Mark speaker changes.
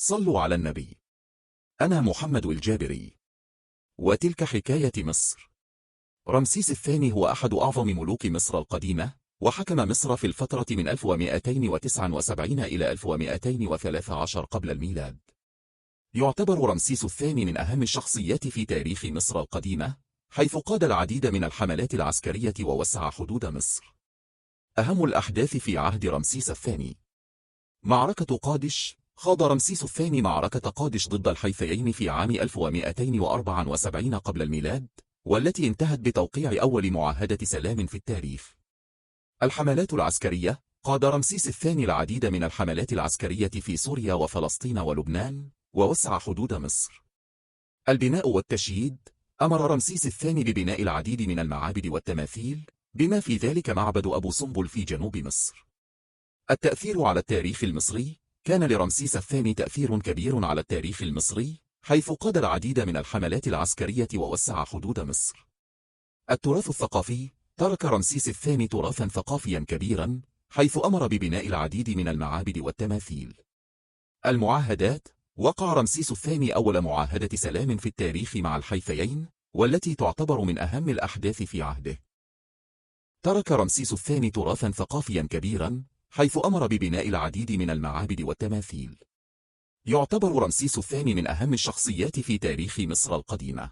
Speaker 1: صلوا على النبي. أنا محمد الجابري. وتلك حكاية مصر. رمسيس الثاني هو أحد أعظم ملوك مصر القديمة، وحكم مصر في الفترة من 1279 إلى 1213 قبل الميلاد. يعتبر رمسيس الثاني من أهم الشخصيات في تاريخ مصر القديمة، حيث قاد العديد من الحملات العسكرية ووسع حدود مصر. أهم الأحداث في عهد رمسيس الثاني: معركة قادش. خاض رمسيس الثاني معركة قادش ضد الحيثيين في عام 1274 قبل الميلاد، والتي انتهت بتوقيع أول معاهدة سلام في التاريخ. الحملات العسكرية. قاد رمسيس الثاني العديد من الحملات العسكرية في سوريا وفلسطين ولبنان، ووسع حدود مصر. البناء والتشييد. أمر رمسيس الثاني ببناء العديد من المعابد والتماثيل، بما في ذلك معبد أبو سمبل في جنوب مصر. التأثير على التاريخ المصري. كان لرمسيس الثاني تأثير كبير على التاريخ المصري، حيث قاد العديد من الحملات العسكرية ووسع حدود مصر. التراث الثقافي. ترك رمسيس الثاني تراثا ثقافيا كبيرا، حيث أمر ببناء العديد من المعابد والتماثيل. المعاهدات. وقع رمسيس الثاني أول معاهدة سلام في التاريخ مع الحيثيين، والتي تعتبر من أهم الأحداث في عهده. ترك رمسيس الثاني تراثا ثقافيا كبيرا، حيث أمر ببناء العديد من المعابد والتماثيل. يعتبر رمسيس الثاني من أهم الشخصيات في تاريخ مصر القديمة.